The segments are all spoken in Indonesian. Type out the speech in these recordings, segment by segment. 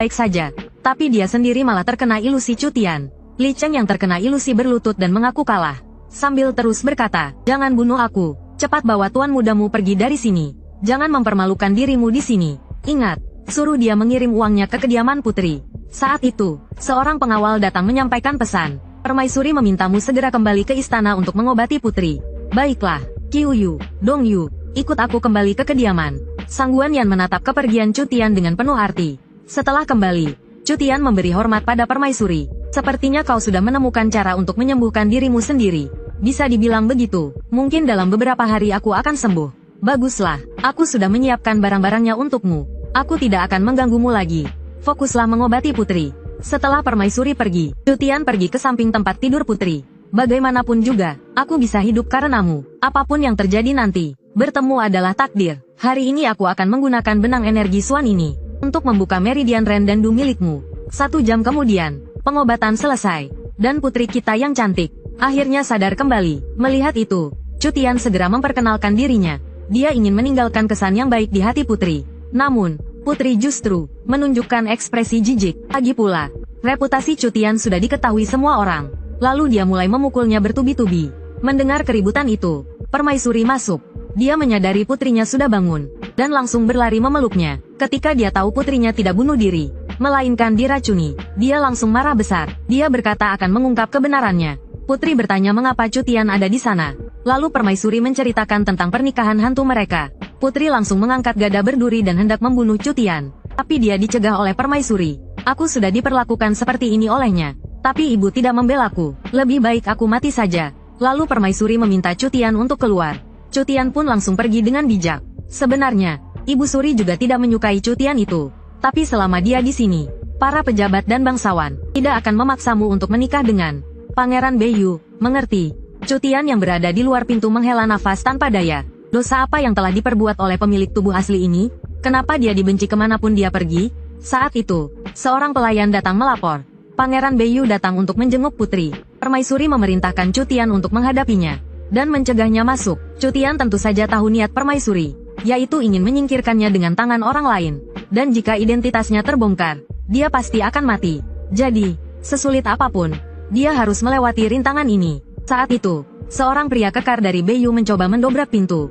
baik saja. Tapi dia sendiri malah terkena ilusi Cutian. Li Cheng yang terkena ilusi berlutut dan mengaku kalah. Sambil terus berkata, jangan bunuh aku. Cepat bawa tuan mudamu pergi dari sini. Jangan mempermalukan dirimu di sini. Ingat, suruh dia mengirim uangnya ke kediaman putri. Saat itu, seorang pengawal datang menyampaikan pesan. Permaisuri memintamu segera kembali ke istana untuk mengobati putri. Baiklah, Qiu Yu, Dong Yu, ikut aku kembali ke kediaman. Sang Guan Yan menatap kepergian Cutian dengan penuh arti. Setelah kembali, Cutian memberi hormat pada permaisuri. Sepertinya kau sudah menemukan cara untuk menyembuhkan dirimu sendiri. Bisa dibilang begitu, mungkin dalam beberapa hari aku akan sembuh. Baguslah, aku sudah menyiapkan barang-barangnya untukmu. Aku tidak akan mengganggumu lagi. Fokuslah mengobati putri. Setelah permaisuri pergi, Cutian pergi ke samping tempat tidur putri. Bagaimanapun juga, aku bisa hidup karenamu. Apapun yang terjadi nanti, bertemu adalah takdir. Hari ini aku akan menggunakan benang energi Swan ini untuk membuka meridian Rendandu milikmu. 1 jam kemudian, pengobatan selesai, dan putri kita yang cantik akhirnya sadar kembali. Melihat itu, Cutian segera memperkenalkan dirinya. Dia ingin meninggalkan kesan yang baik di hati putri. Namun, putri justru menunjukkan ekspresi jijik. Lagi pula, reputasi Cutian sudah diketahui semua orang. Lalu dia mulai memukulnya bertubi-tubi. Mendengar keributan itu, permaisuri masuk. Dia menyadari putrinya sudah bangun, dan langsung berlari memeluknya. Ketika dia tahu putrinya tidak bunuh diri, melainkan diracuni, dia langsung marah besar. Dia berkata akan mengungkap kebenarannya. Putri bertanya mengapa Cutian ada di sana. Lalu permaisuri menceritakan tentang pernikahan hantu mereka. Putri langsung mengangkat gada berduri dan hendak membunuh Cutian. Tapi dia dicegah oleh permaisuri. Aku sudah diperlakukan seperti ini olehnya. Tapi ibu tidak membelaku. Lebih baik aku mati saja. Lalu permaisuri meminta Cutian untuk keluar. Cutian pun langsung pergi dengan bijak. Sebenarnya, Ibu Suri juga tidak menyukai Cutian itu. Tapi selama dia di sini, para pejabat dan bangsawan tidak akan memaksamu untuk menikah dengan Pangeran Beiyu. Mengerti? Cutian yang berada di luar pintu menghela nafas tanpa daya. Dosa apa yang telah diperbuat oleh pemilik tubuh asli ini? Kenapa dia dibenci kemanapun dia pergi? Saat itu, seorang pelayan datang melapor. Pangeran Beiyu datang untuk menjenguk putri. Permaisuri memerintahkan Cutian untuk menghadapinya dan mencegahnya masuk. Cutian tentu saja tahu niat permaisuri, yaitu ingin menyingkirkannya dengan tangan orang lain. Dan jika identitasnya terbongkar, dia pasti akan mati. Jadi, sesulit apapun, dia harus melewati rintangan ini. Saat itu, seorang pria kekar dari Beiyu mencoba mendobrak pintu.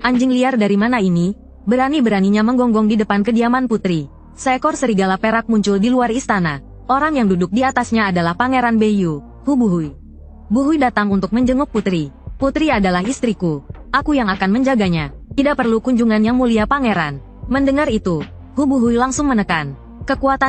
Anjing liar dari mana ini? Berani-beraninya menggonggong di depan kediaman putri. Seekor serigala perak muncul di luar istana. Orang yang duduk di atasnya adalah Pangeran Beiyu, Hu Buhui. Buhui datang untuk menjenguk putri. Putri adalah istriku. Aku yang akan menjaganya. Tidak perlu kunjungan yang mulia pangeran. Mendengar itu, Hu Buhui langsung menekan kekuatan